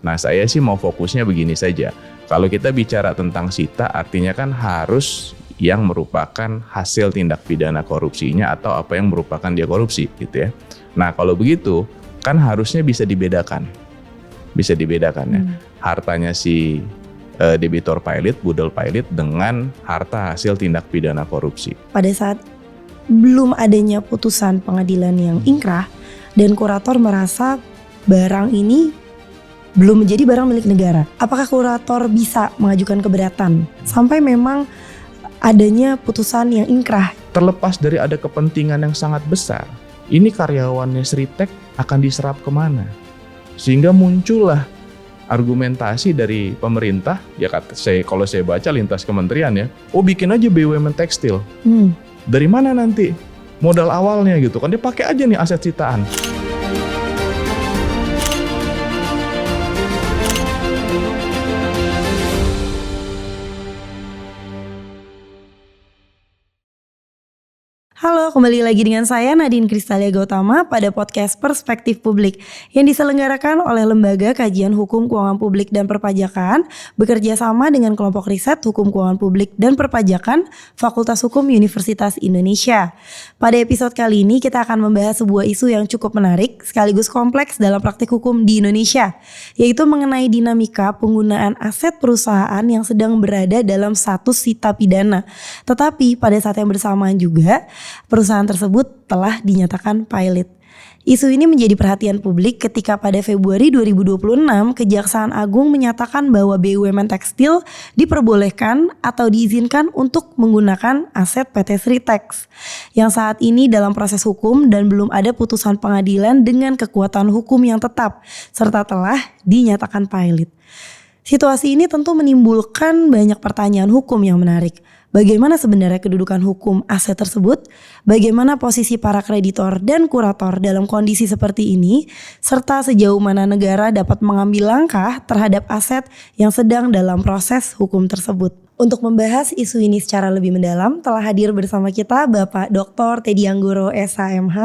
Nah, saya sih mau fokusnya begini saja. Kalau kita bicara tentang sita, artinya kan harus yang merupakan hasil tindak pidana korupsinya atau apa yang merupakan dia korupsi gitu ya. Nah, kalau begitu kan harusnya bisa dibedakan. Bisa dibedakan ya. Hartanya si debitor pilot, budel pilot dengan harta hasil tindak pidana korupsi. Pada saat belum adanya putusan pengadilan yang ingkrah dan kurator merasa barang ini belum menjadi barang milik negara, apakah kurator bisa mengajukan keberatan sampai memang adanya putusan yang ingkrah? Terlepas dari ada kepentingan yang sangat besar, ini karyawannya Sritek akan diserap kemana? Sehingga muncullah argumentasi dari pemerintah, ya kalau saya baca lintas kementerian ya, bikin aja BUMN tekstil. Dari mana nanti modal awalnya gitu kan, dia pakai aja nih aset sitaan. Halo, kembali lagi dengan saya Nadine Kristalia Gautama pada podcast Perspektif Publik yang diselenggarakan oleh Lembaga Kajian Hukum Keuangan Publik dan Perpajakan bekerja sama dengan kelompok riset Hukum Keuangan Publik dan Perpajakan Fakultas Hukum Universitas Indonesia. Pada episode kali ini kita akan membahas sebuah isu yang cukup menarik sekaligus kompleks dalam praktik hukum di Indonesia, yaitu mengenai dinamika penggunaan aset perusahaan yang sedang berada dalam status sita pidana. Tetapi pada saat yang bersamaan juga perusahaan tersebut telah dinyatakan pilot. Isu ini menjadi perhatian publik ketika pada Februari 2026 Kejaksaan Agung menyatakan bahwa BUMN tekstil diperbolehkan atau diizinkan untuk menggunakan aset PT Sritex yang saat ini dalam proses hukum dan belum ada putusan pengadilan dengan kekuatan hukum yang tetap serta telah dinyatakan pilot. Situasi ini tentu menimbulkan banyak pertanyaan hukum yang menarik. Bagaimana sebenarnya kedudukan hukum aset tersebut? Bagaimana posisi para kreditor dan kurator dalam kondisi seperti ini? Serta sejauh mana negara dapat mengambil langkah terhadap aset yang sedang dalam proses hukum tersebut? Untuk membahas isu ini secara lebih mendalam, telah hadir bersama kita Bapak Dr. Teddy Anggoro SHMH,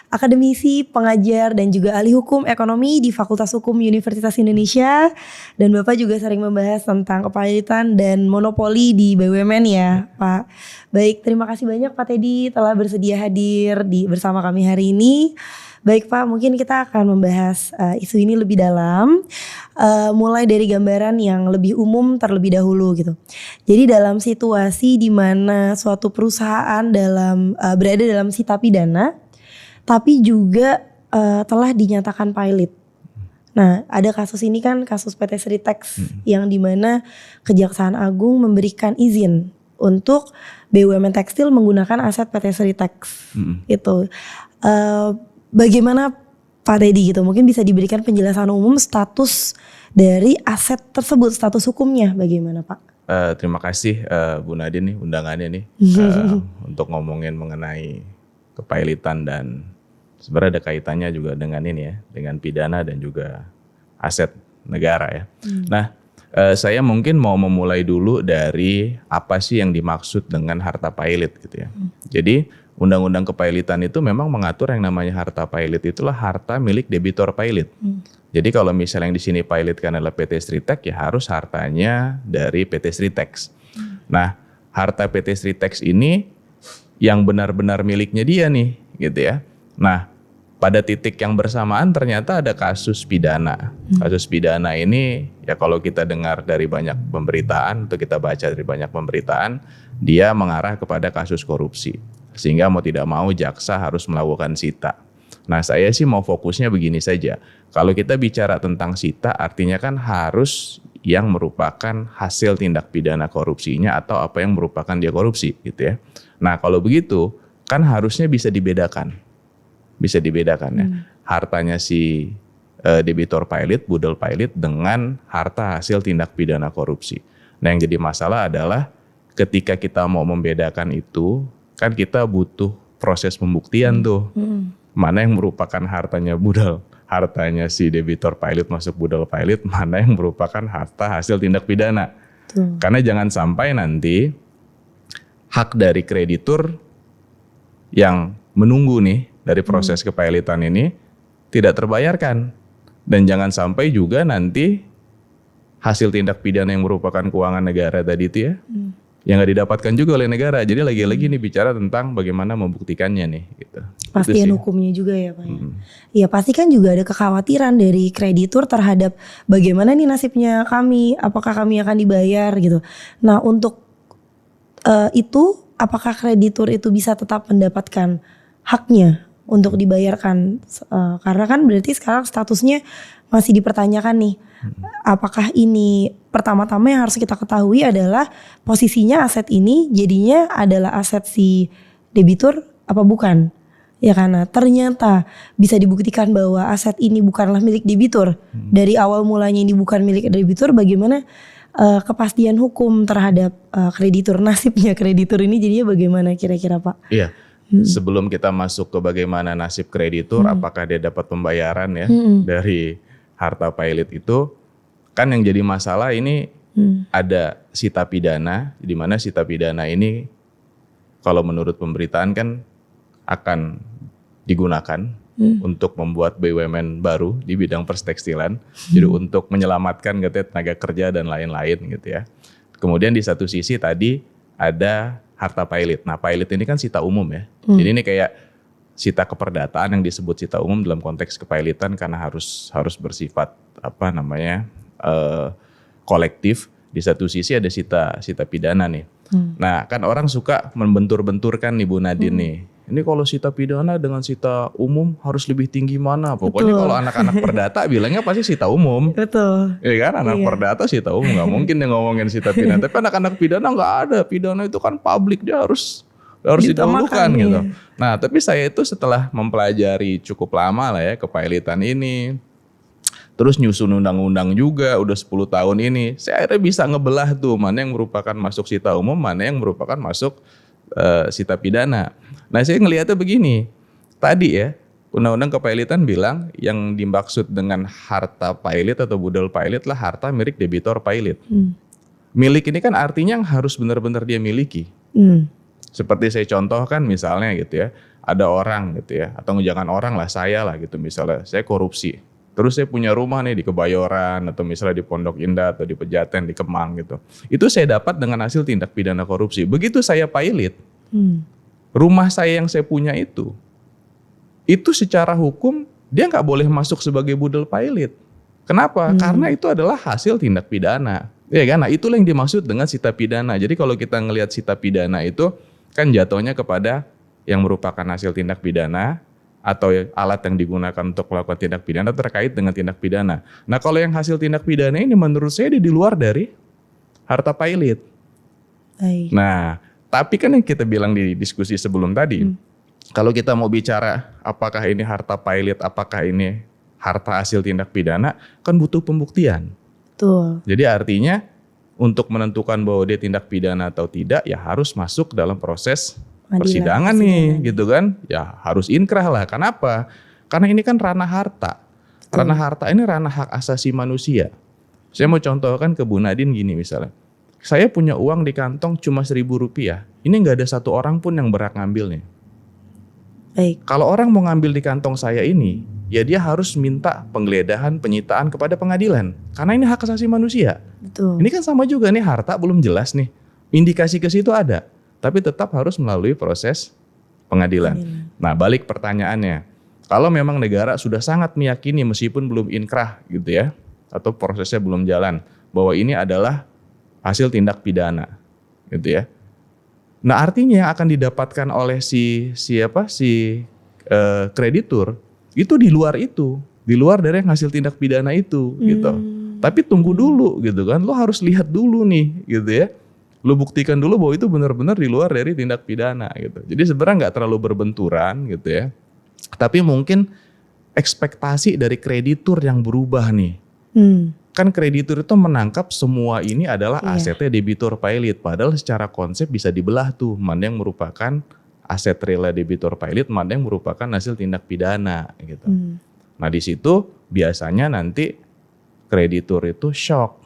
akademisi, pengajar, dan juga ahli hukum ekonomi di Fakultas Hukum Universitas Indonesia. Dan Bapak juga sering membahas tentang kepilitan dan monopoli di BUMN ya, Pak. Baik, terima kasih banyak Pak Teddy telah bersedia hadir bersama kami hari ini. Baik Pak, mungkin kita akan membahas isu ini lebih dalam, mulai dari gambaran yang lebih umum terlebih dahulu gitu. Jadi dalam situasi di mana suatu perusahaan berada dalam sita pidana, tapi juga telah dinyatakan pilot. Nah, ada kasus ini kan kasus PT Sritex yang dimana Kejaksaan Agung memberikan izin untuk BUMN tekstil menggunakan aset PT Sritex. Itu. Bagaimana Pak Teddy gitu, mungkin bisa diberikan penjelasan umum status dari aset tersebut, status hukumnya bagaimana Pak? Terima kasih Bu Nadine nih undangannya nih untuk ngomongin mengenai kepailitan dan sebenarnya ada kaitannya juga dengan ini ya, dengan pidana dan juga aset negara ya. Nah, saya mungkin mau memulai dulu dari apa sih yang dimaksud dengan harta pilot gitu ya. Jadi Undang-Undang Kepailitan itu memang mengatur yang namanya harta pilot itulah harta milik debitor pilot. Jadi kalau misalnya yang di sini pilot kan adalah PT Sritex ya harus hartanya dari PT Sritex. Nah, harta PT Sritex ini yang benar-benar miliknya dia nih gitu ya. Nah, pada titik yang bersamaan ternyata ada kasus pidana. Kasus pidana ini ya kalau kita dengar dari banyak pemberitaan atau kita baca dari banyak pemberitaan, dia mengarah kepada kasus korupsi. Sehingga mau tidak mau jaksa harus melakukan sita. Nah, saya sih mau fokusnya begini saja. Kalau kita bicara tentang sita artinya kan harus yang merupakan hasil tindak pidana korupsinya atau apa yang merupakan dia korupsi gitu ya. Nah, kalau begitu kan harusnya bisa dibedakan. Bisa dibedakan ya. Hartanya si debitor pilot, budel pilot dengan harta hasil tindak pidana korupsi. Nah, yang jadi masalah adalah ketika kita mau membedakan itu kan kita butuh proses pembuktian tuh. Mana yang merupakan hartanya budal, hartanya si debitor pilot masuk budal pilot, mana yang merupakan harta hasil tindak pidana. Karena jangan sampai nanti hak dari kreditur yang menunggu nih dari proses kepailitan ini tidak terbayarkan. Dan jangan sampai juga nanti hasil tindak pidana yang merupakan keuangan negara tadi itu ya, yang nggak didapatkan juga oleh negara. Jadi lagi-lagi nih bicara tentang bagaimana membuktikannya nih. Gitu. Pastian hukumnya juga ya Pak. Ya pasti kan juga ada kekhawatiran dari kreditur terhadap bagaimana nih nasibnya kami, apakah kami akan dibayar gitu. Nah untuk itu apakah kreditur itu bisa tetap mendapatkan haknya untuk dibayarkan? Karena kan berarti sekarang statusnya masih dipertanyakan nih. Apakah ini pertama-tama yang harus kita ketahui adalah posisinya aset ini jadinya adalah aset si debitur apa bukan? Ya karena ternyata bisa dibuktikan bahwa aset ini bukanlah milik debitur. Dari awal mulanya ini bukan milik debitur, bagaimana kepastian hukum terhadap kreditur, nasibnya kreditur ini jadinya bagaimana kira-kira Pak? Iya. Sebelum kita masuk ke bagaimana nasib kreditur, apakah dia dapat pembayaran ya dari harta pailit itu, kan yang jadi masalah ini ada sita pidana, di mana sita pidana ini kalau menurut pemberitaan kan akan digunakan untuk membuat BUMN baru di bidang perstekstilan, jadi untuk menyelamatkan gitu ya, tenaga kerja dan lain-lain gitu ya. Kemudian di satu sisi tadi ada harta pailit. Nah pailit ini kan sita umum ya, jadi ini kayak sita keperdataan yang disebut sita umum dalam konteks kepailitan karena harus bersifat kolektif. Di satu sisi ada sita pidana nih. Nah kan orang suka membentur-benturkan nih Bu Nadine nih. Ini kalau sita pidana dengan sita umum harus lebih tinggi mana? Pokoknya kalau anak-anak perdata bilangnya pasti sita umum. Betul. Iya kan anak perdata sita umum, nggak mungkin dia ngomongin sita pidana. Tapi anak-anak pidana nggak ada. Pidana itu kan publik, dia harus didahulukan gitu. Nah tapi saya itu setelah mempelajari cukup lama lah ya kepailitan ini, terus nyusun undang-undang juga udah 10 tahun ini, saya akhirnya bisa ngebelah tuh mana yang merupakan masuk sita umum, mana yang merupakan masuk sita pidana. Nah saya ngelihatnya begini, tadi ya undang-undang kepailitan bilang yang dimaksud dengan harta pailit atau budal pailit lah harta milik debitor pailit. Milik ini kan artinya yang harus benar-benar dia miliki. Seperti saya contohkan misalnya gitu ya, ada orang gitu ya, atau jangan orang lah, saya lah gitu misalnya, saya korupsi. Terus saya punya rumah nih di Kebayoran, atau misalnya di Pondok Indah, atau di Pejaten, di Kemang gitu. Itu saya dapat dengan hasil tindak pidana korupsi. Begitu saya pailit, rumah saya yang saya punya itu secara hukum dia nggak boleh masuk sebagai budal pailit. Kenapa? Karena itu adalah hasil tindak pidana. Ya kan? Nah itulah yang dimaksud dengan sita pidana. Jadi kalau kita ngelihat sita pidana itu kan jatuhnya kepada yang merupakan hasil tindak pidana atau alat yang digunakan untuk melakukan tindak pidana terkait dengan tindak pidana. Nah kalau yang hasil tindak pidana ini menurut saya di luar dari harta pailit. Nah tapi kan yang kita bilang di diskusi sebelum tadi, kalau kita mau bicara apakah ini harta pailit, apakah ini harta hasil tindak pidana, kan butuh pembuktian. Betul. Jadi artinya untuk menentukan bahwa dia tindak pidana atau tidak ya harus masuk dalam proses persidangan nih gitu kan. Ya harus inkrah lah. Kenapa? Karena ini kan ranah harta. Ranah harta ini ranah hak asasi manusia. Saya mau contohkan ke Bu Nadine gini misalnya. Saya punya uang di kantong cuma Rp1.000. Ini nggak ada satu orang pun yang berhak ngambilnya. Baik. Kalau orang mau ngambil di kantong saya ini, ya dia harus minta penggeledahan, penyitaan kepada pengadilan. Karena ini hak asasi manusia. Betul. Ini kan sama juga nih, harta belum jelas nih. Indikasi ke situ ada, tapi tetap harus melalui proses pengadilan. Nah, balik pertanyaannya. Kalau memang negara sudah sangat meyakini meskipun belum inkrah gitu ya, atau prosesnya belum jalan, bahwa ini adalah hasil tindak pidana gitu ya. Nah, artinya yang akan didapatkan oleh si kreditur itu di luar dari yang hasil tindak pidana itu gitu. Tapi tunggu dulu gitu kan, lo harus lihat dulu nih gitu ya. Lo buktikan dulu bahwa itu benar-benar di luar dari tindak pidana gitu. Jadi sebenarnya nggak terlalu berbenturan gitu ya. Tapi mungkin ekspektasi dari kreditur yang berubah nih. Kan kreditur itu menangkap semua ini adalah asetnya debitur pailit. Padahal secara konsep bisa dibelah tuh, mana yang merupakan aset rela debitur pailit, mana yang merupakan hasil tindak pidana gitu. Nah di situ biasanya nanti kreditur itu shock.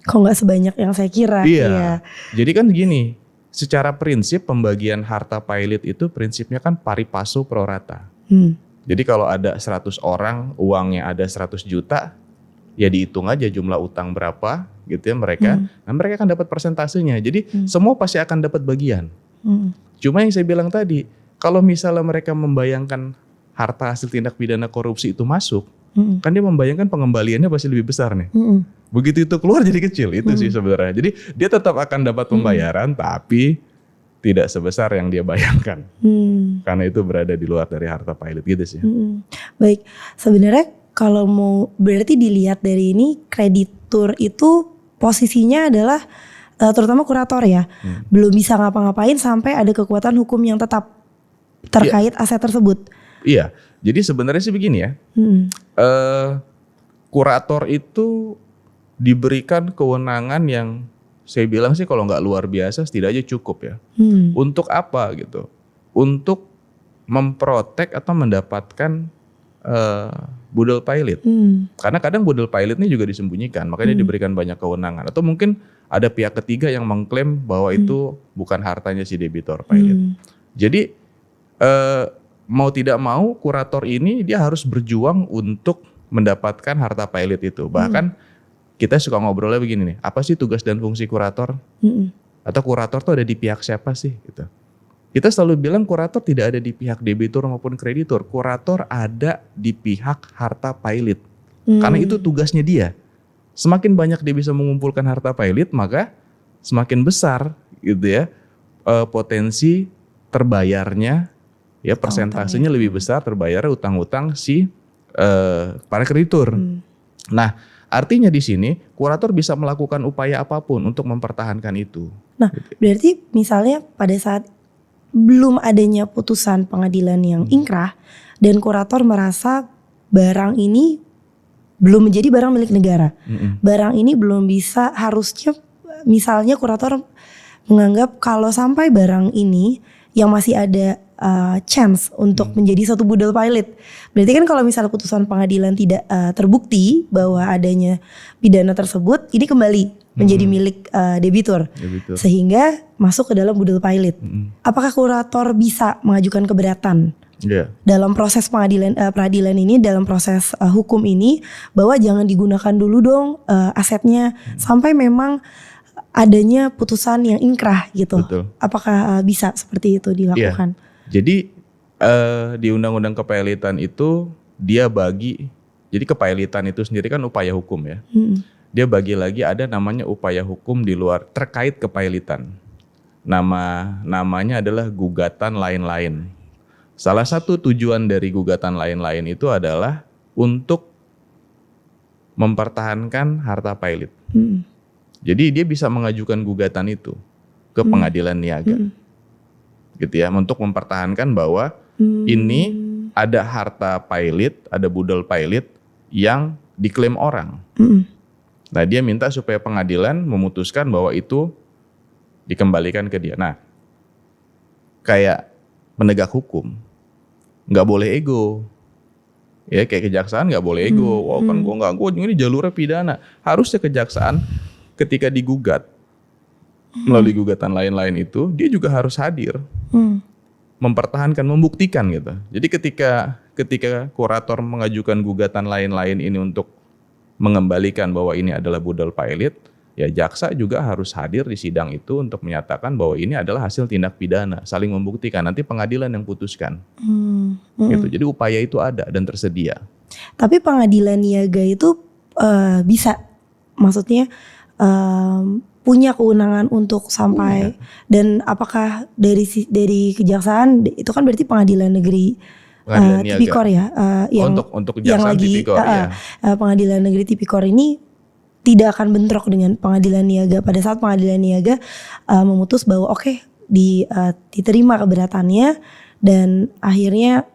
Kok nggak sebanyak yang saya kira. Iya. Jadi kan gini, secara prinsip pembagian harta pailit itu prinsipnya kan pari passu pro rata. Jadi kalau ada 100 orang, uangnya ada 100 juta, ya dihitung aja jumlah utang berapa gitu ya mereka. Nah mereka akan dapat persentasenya. Jadi semua pasti akan dapat bagian. Cuma yang saya bilang tadi, kalau misalnya mereka membayangkan harta hasil tindak pidana korupsi itu masuk, kan dia membayangkan pengembaliannya pasti lebih besar nih. Begitu itu keluar jadi kecil, itu sih sebenarnya. Jadi dia tetap akan dapat pembayaran, tapi tidak sebesar yang dia bayangkan. Karena itu berada di luar dari harta pilot gitu sih. Baik, sebenarnya kalau mau berarti dilihat dari ini, kreditur itu posisinya adalah terutama kurator ya, belum bisa ngapa-ngapain sampai ada kekuatan hukum yang tetap terkait aset tersebut. Iya, jadi sebenarnya sih begini ya, kurator itu diberikan kewenangan yang saya bilang sih kalau nggak luar biasa setidaknya cukup ya. Untuk apa gitu? Untuk memprotek atau mendapatkan budel pilot. Karena kadang budel pilot ini juga disembunyikan, makanya diberikan banyak kewenangan. Atau mungkin ada pihak ketiga yang mengklaim bahwa itu bukan hartanya si debitor pilot. Jadi mau tidak mau kurator ini dia harus berjuang untuk mendapatkan harta pilot itu. Bahkan kita suka ngobrolnya begini nih, apa sih tugas dan fungsi kurator? Atau kurator tuh ada di pihak siapa sih gitu. Kita selalu bilang kurator tidak ada di pihak debitur maupun kreditur. Kurator ada di pihak harta pilot. Karena itu tugasnya dia. Semakin banyak dia bisa mengumpulkan harta pilot, maka semakin besar gitu ya potensi terbayarnya, ya persentasenya lebih besar terbayar utang-utang si para kreditur. Nah, artinya di sini kurator bisa melakukan upaya apapun untuk mempertahankan itu. Nah, berarti misalnya pada saat belum adanya putusan pengadilan yang ingkrah dan kurator merasa barang ini belum menjadi barang milik negara. Barang ini belum bisa, harusnya misalnya kurator menganggap kalau sampai barang ini yang masih ada chance untuk menjadi satu budel pilot. Berarti kan kalau misalnya putusan pengadilan tidak terbukti bahwa adanya pidana tersebut, ini kembali menjadi milik debitur. Sehingga masuk ke dalam budel pilot. Apakah kurator bisa mengajukan keberatan dalam proses peradilan ini, dalam proses hukum ini, bahwa jangan digunakan dulu dong asetnya sampai memang adanya putusan yang ingkrah gitu. Apakah bisa seperti itu dilakukan? Jadi di Undang-Undang Kepailitan itu dia bagi, jadi kepailitan itu sendiri kan upaya hukum ya. Dia bagi lagi ada namanya upaya hukum di luar terkait kepailitan. Namanya adalah gugatan lain-lain. Salah satu tujuan dari gugatan lain-lain itu adalah untuk mempertahankan harta pilot. Jadi dia bisa mengajukan gugatan itu ke pengadilan niaga. Gitu ya, untuk mempertahankan bahwa ini ada harta pilot, ada budel pilot yang diklaim orang. Nah, dia minta supaya pengadilan memutuskan bahwa itu dikembalikan ke dia. Nah, kayak penegak hukum nggak boleh ego. Ya, kayak kejaksaan nggak boleh ego. Wah, kan gue ini jalurnya pidana. Harusnya kejaksaan ketika digugat melalui gugatan lain-lain itu, dia juga harus hadir, mempertahankan, membuktikan gitu. Jadi ketika kurator mengajukan gugatan lain-lain ini untuk mengembalikan bahwa ini adalah budel pilot, ya jaksa juga harus hadir di sidang itu untuk menyatakan bahwa ini adalah hasil tindak pidana, saling membuktikan. Nanti pengadilan yang putuskan. Gitu. Jadi upaya itu ada dan tersedia. Tapi pengadilan niaga itu bisa, maksudnya punya kewenangan untuk sampai dan apakah dari kejaksaan itu kan berarti pengadilan negeri tipikor ya untuk yang lagi tipikor, pengadilan negeri tipikor ini tidak akan bentrok dengan pengadilan niaga pada saat pengadilan niaga memutus bahwa diterima keberatannya dan akhirnya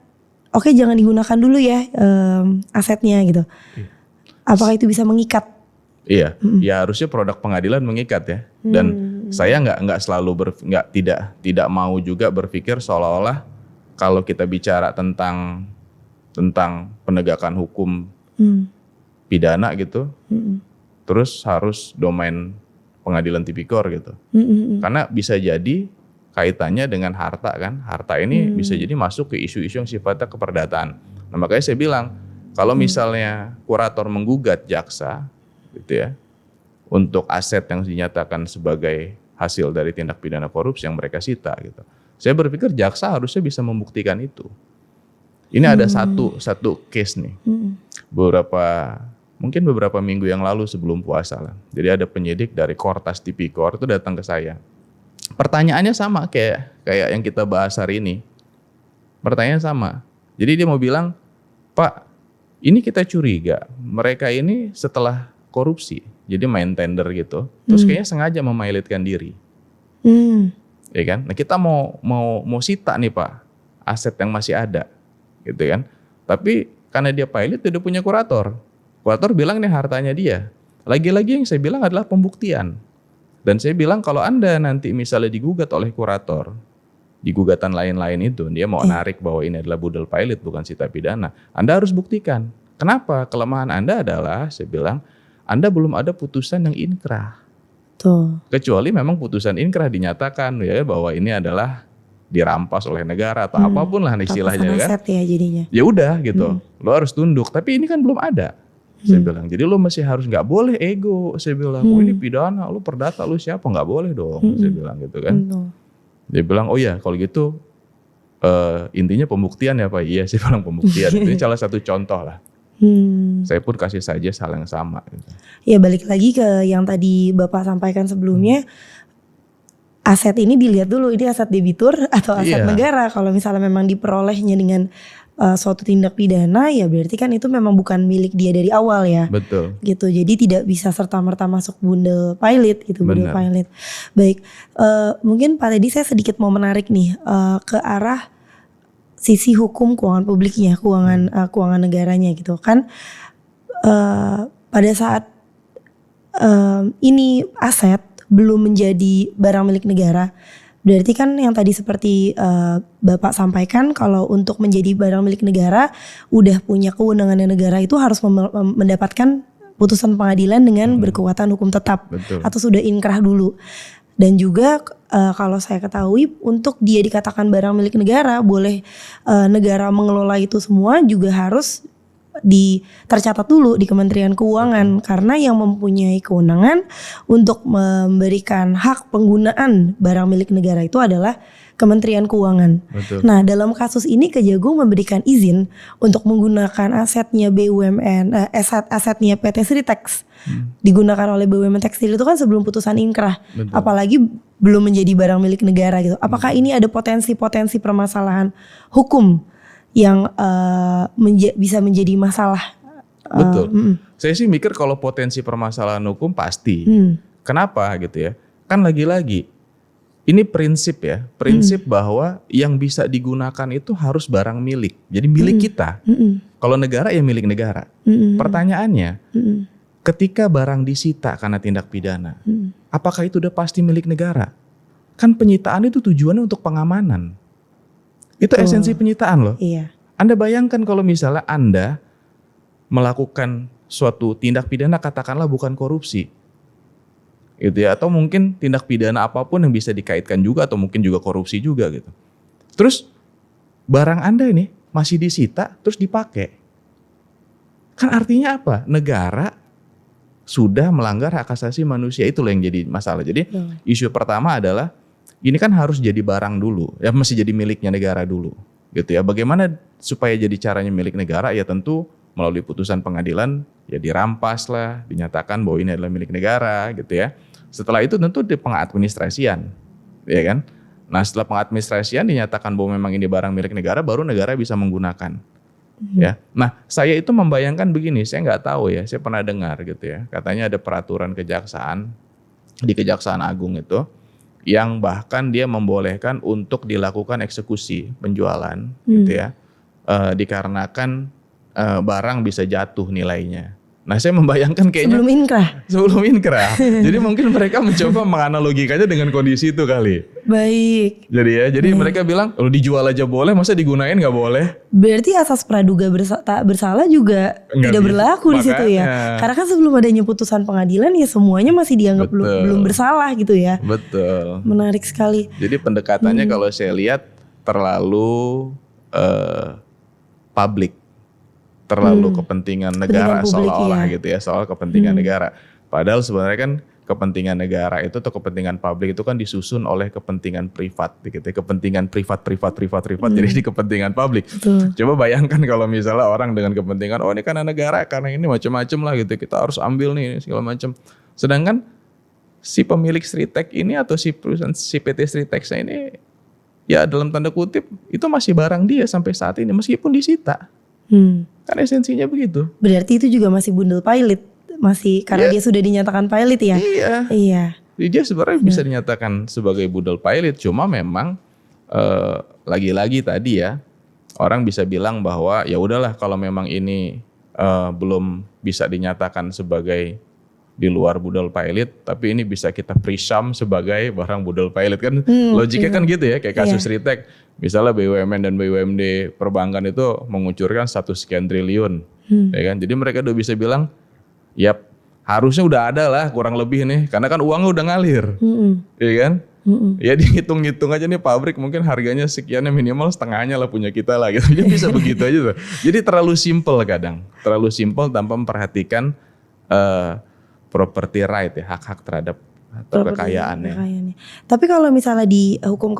jangan digunakan dulu ya asetnya gitu. Apakah itu bisa mengikat? Iya, ya harusnya produk pengadilan mengikat ya. Dan saya nggak selalu tidak mau juga berpikir seolah-olah kalau kita bicara tentang penegakan hukum pidana gitu, terus harus domain pengadilan tipikor gitu. Karena bisa jadi kaitannya dengan harta kan. Harta ini bisa jadi masuk ke isu-isu yang sifatnya keperdataan. Nah, makanya saya bilang kalau misalnya kurator menggugat jaksa gitu ya untuk aset yang dinyatakan sebagai hasil dari tindak pidana korupsi yang mereka sita gitu. Saya berpikir jaksa harusnya bisa membuktikan itu. Ini ada satu case nih. Beberapa minggu yang lalu sebelum puasa lah. Jadi ada penyidik dari Kortas Tipikor itu datang ke saya. Pertanyaannya sama kayak yang kita bahas hari ini. Pertanyaannya sama. Jadi dia mau bilang, "Pak, ini kita curiga mereka ini setelah korupsi, jadi main tender gitu, terus kayaknya sengaja memailitkan diri." Ya kan? Nah, kita mau sita nih Pak, aset yang masih ada, gitu kan? Tapi karena dia pilot, dia udah punya kurator. Kurator bilang nih hartanya dia. Lagi-lagi yang saya bilang adalah pembuktian. Dan saya bilang kalau Anda nanti misalnya digugat oleh kurator, di gugatan lain-lain itu, dia mau narik bahwa ini adalah budel pilot bukan sita pidana, Anda harus buktikan. Kenapa? Kelemahan Anda adalah, saya bilang, Anda belum ada putusan yang inkrah. Tuh. Kecuali memang putusan inkrah dinyatakan ya bahwa ini adalah dirampas oleh negara atau apapun lah istilahnya kan. Aset ya jadinya. Ya udah gitu, lo harus tunduk. Tapi ini kan belum ada. Saya bilang, jadi lo masih harus nggak boleh ego. Saya bilang, oh ini pidana, lo perdata, lo siapa? Nggak boleh dong. Saya bilang gitu kan. Dia bilang, oh ya kalau gitu intinya pembuktian ya Pak. Iya, saya bilang pembuktian. Ini salah satu contoh lah. Saya pun kasih saja hal yang sama. Gitu. Ya balik lagi ke yang tadi Bapak sampaikan sebelumnya. Aset ini dilihat dulu, ini aset debitur atau aset negara. Kalau misalnya memang diperolehnya dengan suatu tindak pidana, ya berarti kan itu memang bukan milik dia dari awal ya. Betul. Gitu, jadi tidak bisa serta-merta masuk bundel pilot gitu. Bundel pilot. Baik, mungkin Pak Teddy saya sedikit mau menarik nih ke arah sisi hukum keuangan publiknya, keuangan negaranya gitu kan. Pada saat ini aset belum menjadi barang milik negara, berarti kan yang tadi seperti Bapak sampaikan, kalau untuk menjadi barang milik negara udah punya kewenangan negara itu harus mendapatkan putusan pengadilan dengan berkekuatan hukum tetap. Betul. Atau sudah inkrah dulu. Dan juga kalau saya ketahui untuk dia dikatakan barang milik negara, boleh negara mengelola itu semua juga harus tercatat dulu di Kementerian Keuangan. Karena yang mempunyai kewenangan untuk memberikan hak penggunaan barang milik negara itu adalah Kementerian Keuangan. Betul. Nah, dalam kasus ini Kejagung memberikan izin untuk menggunakan asetnya BUMN, asetnya PT Sritex digunakan oleh BUMN Tekstil itu kan sebelum putusan inkrah. Betul. Apalagi belum menjadi barang milik negara gitu. Apakah ini ada potensi permasalahan hukum yang bisa menjadi masalah? Betul. Saya sih mikir kalau potensi permasalahan hukum pasti. Kenapa gitu ya? Kan lagi-lagi ini prinsip ya, prinsip bahwa yang bisa digunakan itu harus barang milik. Jadi milik kita. Kalau negara ya milik negara. Pertanyaannya, ketika barang disita karena tindak pidana, apakah itu udah pasti milik negara? Kan penyitaan itu tujuannya untuk pengamanan. Itu esensi penyitaan loh. Iya. Anda bayangkan kalau misalnya Anda melakukan suatu tindak pidana, katakanlah bukan korupsi. Gitu ya, atau mungkin tindak pidana apapun yang bisa dikaitkan juga atau mungkin juga korupsi juga gitu. Terus barang Anda ini masih disita terus dipakai. Kan artinya apa? Negara sudah melanggar hak asasi manusia, itu loh yang jadi masalah. Jadi isu pertama adalah ini kan harus jadi barang dulu, ya masih jadi miliknya negara dulu, gitu ya. Bagaimana supaya jadi caranya milik negara? Ya tentu melalui putusan pengadilan, ya dirampas lah, dinyatakan bahwa ini adalah milik negara, gitu ya. Setelah itu tentu di pengadministrasian, ya kan. Nah setelah pengadministrasian dinyatakan bahwa memang ini barang milik negara, baru negara bisa menggunakan. Ya, nah saya itu membayangkan begini, saya nggak tahu ya, saya pernah dengar gitu ya, katanya ada peraturan kejaksaan di Kejaksaan Agung itu, yang bahkan dia membolehkan untuk dilakukan eksekusi penjualan, gitu ya, dikarenakan barang bisa jatuh nilainya. Nah saya membayangkan kayaknya sebelum inkrah. Jadi mungkin mereka mencoba menganalogikannya dengan kondisi itu kali. Baik. Jadi mereka bilang, kalau dijual aja boleh, masa digunain nggak boleh? Berarti asas praduga tak bersalah juga tidak berlaku di situ ya. Karena kan sebelum adanya putusan pengadilan ya semuanya masih dianggap belum bersalah gitu ya. Betul. Menarik sekali. Jadi pendekatannya kalau saya lihat terlalu publik. terlalu kepentingan negara Kepentingan publik, seolah-olah iya. gitu ya, soal kepentingan negara. Padahal sebenarnya kan kepentingan negara itu atau kepentingan publik itu kan disusun oleh kepentingan privat gitu ya. Kepentingan privat jadi di kepentingan publik. Betul. Coba bayangkan kalau misalnya orang dengan kepentingan oh ini karena negara, karena ini macam-macam lah gitu. Kita harus ambil nih segala macam. Sedangkan si pemilik Sritek ini atau si perusahaan si PT Sritek ini ya dalam tanda kutip itu masih barang dia sampai saat ini meskipun disita. Kan esensinya begitu. Berarti itu juga masih bundel pilot, masih karena dia sudah dinyatakan pilot ya. Iya. Jadi dia sebenarnya bisa dinyatakan sebagai budal pilot, cuma memang lagi-lagi tadi ya orang bisa bilang bahwa ya udahlah kalau memang ini belum bisa dinyatakan sebagai di luar budal pilot, tapi ini bisa kita presume sebagai barang budal pilot kan logiknya kan gitu ya kayak kasus Sritek, misalnya BUMN dan BUMD perbankan itu mengucurkan 1 sekian triliun, ya kan, jadi mereka udah bisa bilang, yap harusnya udah ada lah kurang lebih nih, karena kan uangnya udah ngalir, ya kan, ya dihitung-hitung aja nih pabrik mungkin harganya sekiannya minimal setengahnya lah punya kita lah gitu, jadi bisa begitu aja tuh, jadi terlalu simple kadang, terlalu simple tanpa memperhatikan property right ya, hak-hak terhadap kekayaannya. Tapi kalau misalnya di hukum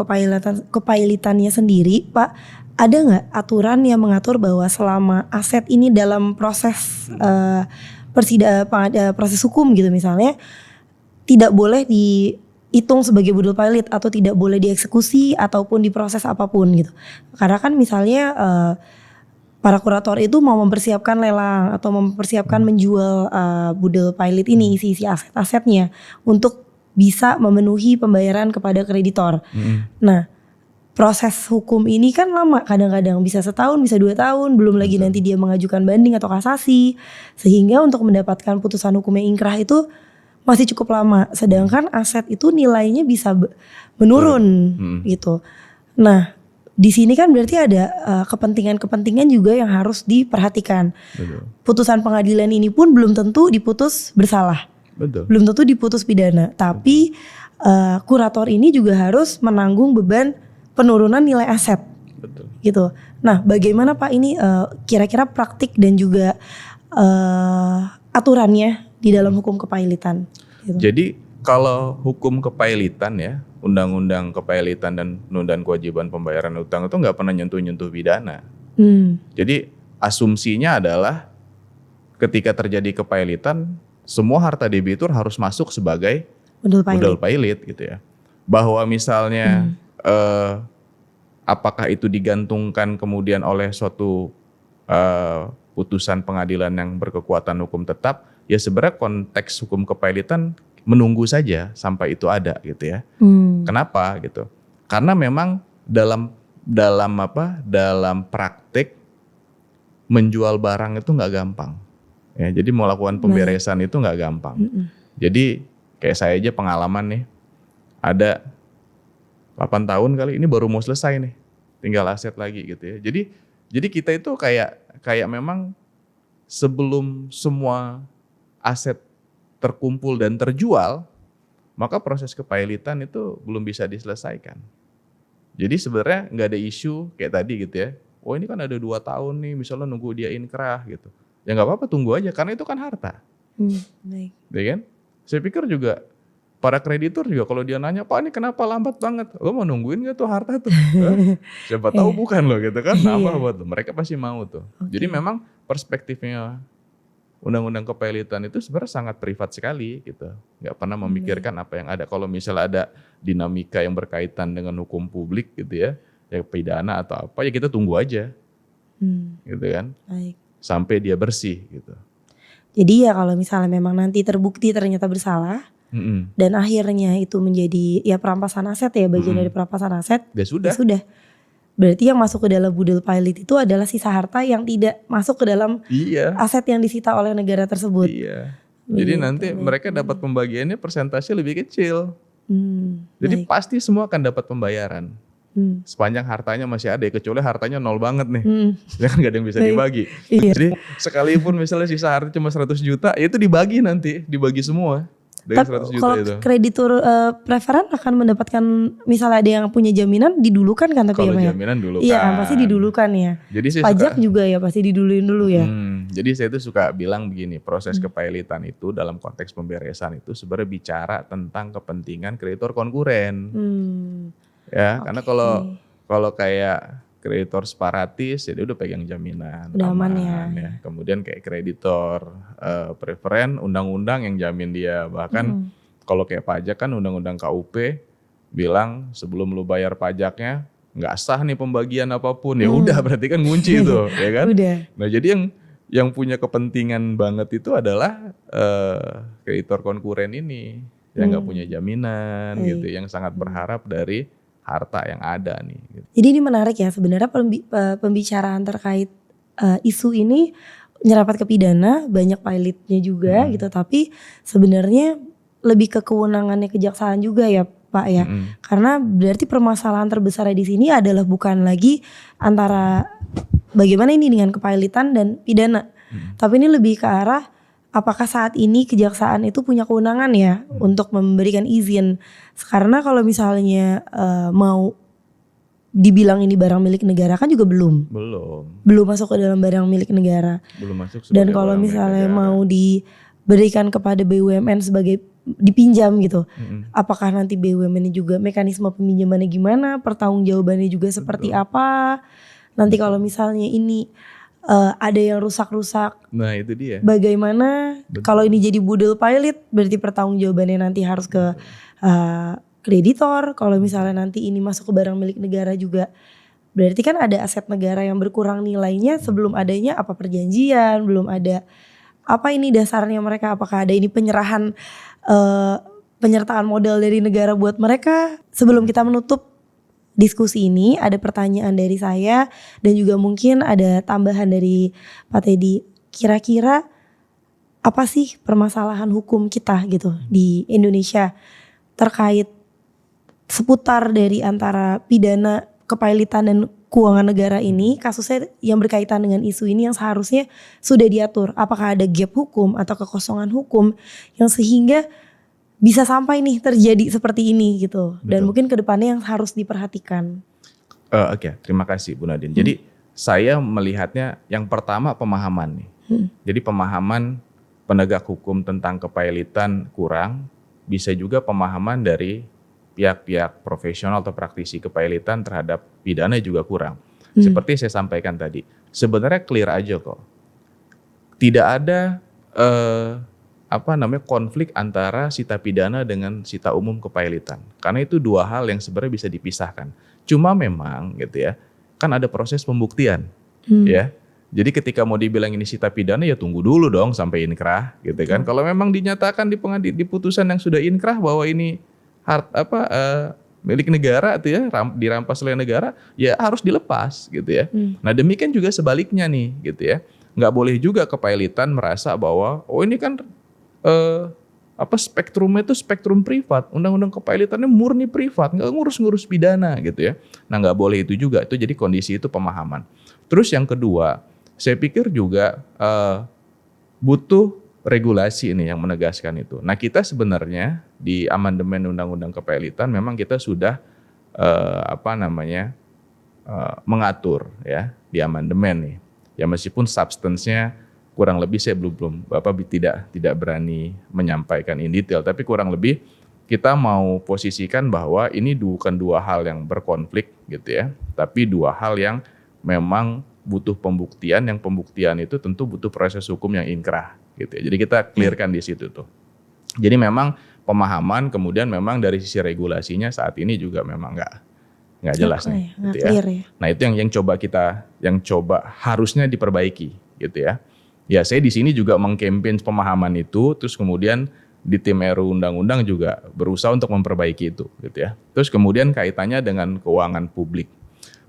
kepailitannya sendiri, Pak, ada nggak aturan yang mengatur bahwa selama aset ini dalam proses proses hukum gitu misalnya, tidak boleh dihitung sebagai budal pilot atau tidak boleh dieksekusi ataupun diproses apapun gitu. Karena kan misalnya para kurator itu mau mempersiapkan lelang atau mempersiapkan menjual budal pilot ini, isi aset-asetnya untuk bisa memenuhi pembayaran kepada kreditor. Nah, proses hukum ini kan lama, kadang-kadang bisa setahun, bisa 2 tahun, belum lagi nanti dia mengajukan banding atau kasasi, sehingga untuk mendapatkan putusan hukum yang ingkrah itu masih cukup lama. Sedangkan aset itu nilainya bisa menurun gitu. Nah, di sini kan berarti ada kepentingan-kepentingan juga yang harus diperhatikan. Betul. Putusan pengadilan ini pun belum tentu diputus bersalah. Betul. Belum tentu diputus pidana. Tapi kurator ini juga harus menanggung beban penurunan nilai aset. Betul. Gitu. Nah, bagaimana Pak ini kira-kira praktik dan juga aturannya di dalam hukum kepailitan? Gitu. Jadi kalau hukum kepailitan ya, undang-undang kepailitan dan penundaan kewajiban pembayaran utang itu nggak pernah nyentuh-nyentuh pidana. Jadi asumsinya adalah ketika terjadi kepailitan, semua harta debitur harus masuk sebagai budal pilot gitu ya. Bahwa misalnya apakah itu digantungkan kemudian oleh suatu putusan pengadilan yang berkekuatan hukum tetap, ya sebenarnya konteks hukum kepailitan menunggu saja sampai itu ada gitu ya. Kenapa gitu? Karena memang dalam praktik menjual barang itu nggak gampang. Ya, jadi melakukan pemberesan itu nggak gampang. Jadi kayak saya aja pengalaman nih, ada 8 tahun kali ini baru mau selesai nih, tinggal aset lagi gitu ya. Jadi kita itu kayak memang sebelum semua aset terkumpul dan terjual, maka proses kepailitan itu belum bisa diselesaikan. Jadi sebenarnya nggak ada isu kayak tadi gitu ya. Oh ini kan ada 2 tahun nih, misalnya nunggu dia inkrah gitu. Ya nggak apa-apa, tunggu aja karena itu kan harta. Baik. Ya kan? Saya pikir juga para kreditur juga kalau dia nanya, Pak ini kenapa lambat banget? Lo mau nungguin gak tuh harta tuh? Siapa tahu bukan lo gitu kan? Apa buat tuh? Mereka pasti mau tuh. Jadi memang perspektifnya undang-undang kepailitan itu sebenarnya sangat privat sekali gitu. Nggak pernah memikirkan apa yang ada. Kalau misalnya ada dinamika yang berkaitan dengan hukum publik gitu ya, ya pidana atau apa, ya kita tunggu aja. Gitu kan. Baik. Sampai dia bersih gitu. Jadi ya kalau misalnya memang nanti terbukti ternyata bersalah, dan akhirnya itu menjadi ya perampasan aset ya, bagian dari perampasan aset, ya sudah. Berarti yang masuk ke dalam budal pilot itu adalah sisa harta yang tidak masuk ke dalam aset yang disita oleh negara tersebut. Iya. Jadi nanti mereka dapat pembagiannya persentase lebih kecil. Jadi pasti semua akan dapat pembayaran. Sepanjang hartanya masih ada, kecuali hartanya nol banget nih. Ya kan gak ada yang bisa dibagi. Iya. Jadi sekalipun misalnya sisa harta cuma 100 juta, ya itu dibagi nanti, dibagi semua. dengan Tapi 100 juta kalau itu. kreditur preferen akan mendapatkan, misalnya ada yang punya jaminan didulukan kan, tapi Kalau ya Pak ya? jaminan dulu Iya kan kan. pasti didulukan ya. Jadi saya Pajak suka juga ya pasti diduluin dulu ya. jadi saya tuh suka bilang begini, proses kepailitan itu dalam konteks pemberesan itu sebenarnya bicara tentang kepentingan kreditor konkuren. Ya, karena kalau kayak kreditor separatis ya dia udah pegang jaminan, Udah aman aman ya. Kemudian kayak kreditor preferen, undang-undang yang jamin dia. Bahkan kalau kayak pajak kan undang-undang KUP bilang sebelum lu bayar pajaknya nggak sah nih pembagian apapun, ya udah berarti kan ngunci itu, ya kan? Udah. Nah jadi yang punya kepentingan banget itu adalah kreditor konkuren ini yang nggak punya jaminan gitu, yang sangat berharap dari harta yang ada nih. Gitu. Jadi ini menarik ya sebenarnya pembicaraan terkait isu ini nyerapat ke pidana, banyak pilotnya juga gitu, tapi sebenarnya lebih ke kewenangannya kejaksaan juga ya Pak ya. Karena berarti permasalahan terbesar di sini adalah bukan lagi antara bagaimana ini dengan kepailitan dan pidana. Tapi ini lebih ke arah apakah saat ini kejaksaan itu punya kewenangan ya untuk memberikan izin. Karena kalau misalnya mau dibilang ini barang milik negara kan juga belum masuk ke dalam barang milik negara. Belum masuk. Dan kalau misalnya mau diberikan kepada BUMN sebagai dipinjam gitu, apakah nanti BUMN juga mekanisme peminjamannya gimana, pertanggungjawabannya juga seperti apa. Nanti kalau misalnya ini ada yang rusak-rusak, nah itu dia. Bagaimana kalau ini jadi budel pilot, berarti pertanggungjawabannya nanti harus ke kreditor. Kalau misalnya nanti ini masuk ke barang milik negara juga, berarti kan ada aset negara yang berkurang nilainya sebelum adanya apa perjanjian, belum ada apa ini dasarnya mereka, apakah ada ini penyerahan penyertaan modal dari negara buat mereka. Sebelum kita menutup diskusi ini, ada pertanyaan dari saya dan juga mungkin ada tambahan dari Pak Teddy. Kira-kira apa sih permasalahan hukum kita gitu di Indonesia terkait seputar dari antara pidana, kepailitan dan keuangan negara ini, kasusnya yang berkaitan dengan isu ini yang seharusnya sudah diatur. Apakah ada gap hukum atau kekosongan hukum yang sehingga bisa sampai nih terjadi seperti ini gitu. Dan mungkin kedepannya yang harus diperhatikan. Oke, terima kasih Bu Nadine. Jadi saya melihatnya yang pertama pemahaman nih. Jadi pemahaman penegak hukum tentang kepailitan kurang, bisa juga pemahaman dari pihak-pihak profesional atau praktisi kepailitan terhadap pidana juga kurang. Seperti saya sampaikan tadi, sebenarnya clear aja kok. Tidak ada konflik antara sita pidana dengan sita umum kepailitan. Karena itu dua hal yang sebenarnya bisa dipisahkan. Cuma memang gitu ya, kan ada proses pembuktian ya. Jadi ketika mau dibilang ini sita pidana ya tunggu dulu dong sampai inkrah gitu kan. Kalau memang dinyatakan di putusan yang sudah inkrah bahwa ini milik negara tuh ya, dirampas oleh negara, ya harus dilepas gitu ya. Nah demikian juga sebaliknya nih gitu ya. Nggak boleh juga kepailitan merasa bahwa ini kan spektrumnya itu spektrum privat, undang-undang kepailitannya murni privat, nggak ngurus-ngurus pidana gitu ya. Nah nggak boleh itu juga, itu jadi kondisi itu pemahaman. Terus yang kedua, saya pikir juga butuh regulasi ini yang menegaskan itu. Nah kita sebenarnya di amandemen undang-undang kepailitan memang kita sudah mengatur ya di amandemen nih. Ya meskipun substance-nya kurang lebih saya belum tidak berani menyampaikan in detail, tapi kurang lebih kita mau posisikan bahwa ini bukan dua hal yang berkonflik gitu ya, tapi dua hal yang memang butuh pembuktian, yang pembuktian itu tentu butuh proses hukum yang inkrah gitu ya. Jadi kita clearkan di situ tuh. Jadi memang pemahaman, kemudian memang dari sisi regulasinya saat ini juga memang nggak jelas nih gitu ya. Nah itu yang coba harusnya diperbaiki gitu ya. Ya saya di sini juga mengkampanye pemahaman itu, terus kemudian di tim RU undang-undang juga berusaha untuk memperbaiki itu gitu ya. Terus kemudian kaitannya dengan keuangan publik.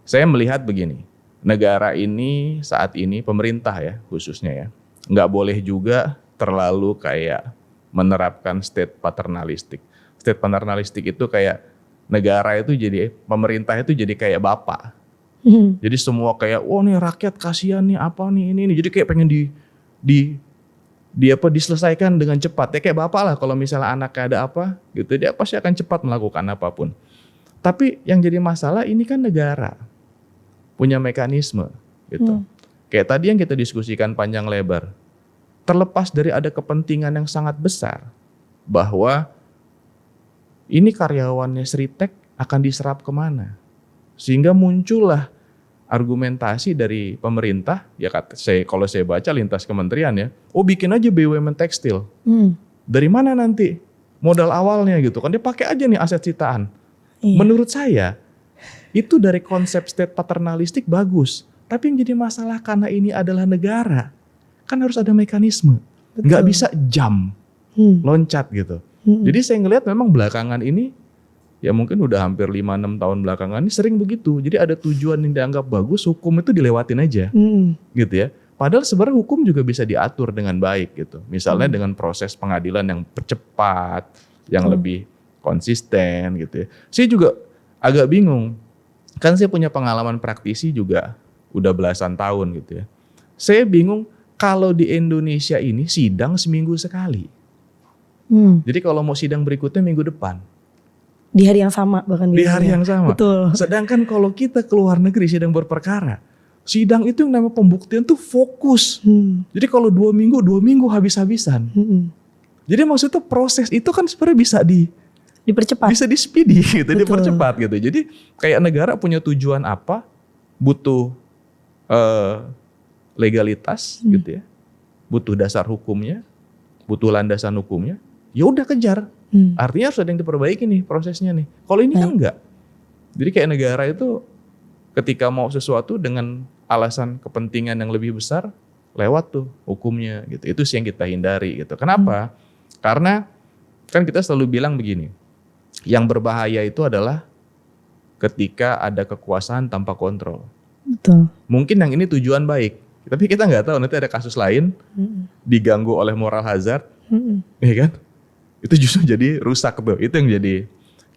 Saya melihat begini, negara ini saat ini pemerintah ya khususnya ya, nggak boleh juga terlalu kayak menerapkan state paternalistik. State paternalistik itu kayak negara itu jadi, pemerintah itu jadi kayak bapak. Jadi semua kayak, nih rakyat kasihan nih apa nih ini. Jadi kayak pengen diselesaikan dengan cepat. Ya kayak bapak lah, kalau misalnya anaknya ada apa gitu, dia pasti akan cepat melakukan apapun. Tapi yang jadi masalah ini kan negara punya mekanisme gitu. Kayak tadi yang kita diskusikan panjang lebar. Terlepas dari ada kepentingan yang sangat besar bahwa ini karyawannya Sritek akan diserap kemana. Sehingga muncullah argumentasi dari pemerintah, ya kalau saya baca lintas kementerian ya, bikin aja BUMN tekstil. Dari mana nanti modal awalnya gitu kan, dia pakai aja nih aset sitaan. Menurut saya itu dari konsep state paternalistik bagus, tapi yang jadi masalah karena ini adalah negara, kan harus ada mekanisme. Nggak bisa loncat gitu. Jadi saya ngelihat memang belakangan ini, ya mungkin udah hampir 5-6 tahun belakangan ini sering begitu. Jadi ada tujuan yang dianggap bagus, hukum itu dilewatin aja, gitu ya. Padahal sebenarnya hukum juga bisa diatur dengan baik gitu. Misalnya dengan proses pengadilan yang percepat, yang lebih konsisten gitu ya. Saya juga agak bingung, kan saya punya pengalaman praktisi juga udah belasan tahun gitu ya. Saya bingung kalau di Indonesia ini sidang seminggu sekali. Jadi kalau mau sidang berikutnya minggu depan. Di hari yang sama bahkan. Di hari yang sama. Betul. Sedangkan kalau kita ke luar negeri sidang berperkara, sidang itu yang namanya pembuktian tuh fokus. Jadi kalau 2 minggu habis-habisan. Jadi maksudnya proses itu kan sebenarnya bisa dipercepat. Bisa di-speedy gitu, dipercepat gitu. Jadi kayak negara punya tujuan apa, butuh legalitas gitu ya. Butuh dasar hukumnya, butuh landasan hukumnya. Ya udah kejar. Artinya harus ada yang diperbaiki nih prosesnya nih. Kalau ini kan enggak. Jadi kayak negara itu ketika mau sesuatu dengan alasan kepentingan yang lebih besar, lewat tuh hukumnya gitu. Itu sih yang kita hindari gitu. Kenapa? Karena kan kita selalu bilang begini, yang berbahaya itu adalah ketika ada kekuasaan tanpa kontrol. Betul. Mungkin yang ini tujuan baik, tapi kita nggak tahu nanti ada kasus lain diganggu oleh moral hazard, ya kan? Itu justru jadi rusak tuh. Itu yang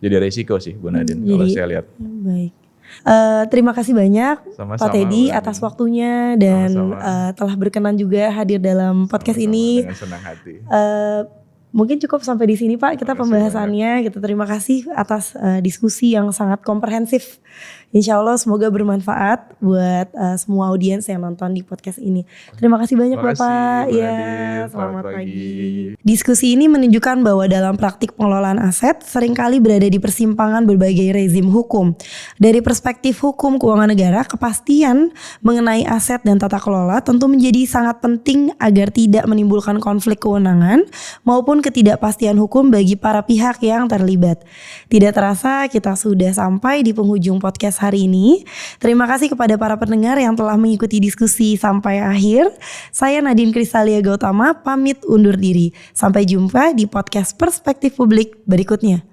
jadi resiko sih Bu Nadine kalau saya lihat. Baik. Terima kasih banyak Pak Teddy atas waktunya dan telah berkenan juga hadir dalam podcast ini. Dengan senang hati. Mungkin cukup sampai di sini Pak kita pembahasannya. Kita terima kasih atas diskusi yang sangat komprehensif. Insya Allah semoga bermanfaat buat semua audiens yang nonton di podcast ini. Terima kasih banyak Bapak. Ya, selamat pagi. Diskusi ini menunjukkan bahwa dalam praktik pengelolaan aset seringkali berada di persimpangan berbagai rezim hukum. Dari perspektif hukum keuangan negara, kepastian mengenai aset dan tata kelola tentu menjadi sangat penting agar tidak menimbulkan konflik kewenangan maupun ketidakpastian hukum bagi para pihak yang terlibat. Tidak terasa kita sudah sampai di penghujung podcast hari ini. Terima kasih kepada para pendengar yang telah mengikuti diskusi sampai akhir. Saya Nadine Kristalia Gautama pamit undur diri. Sampai jumpa di podcast Perspektif Publik berikutnya.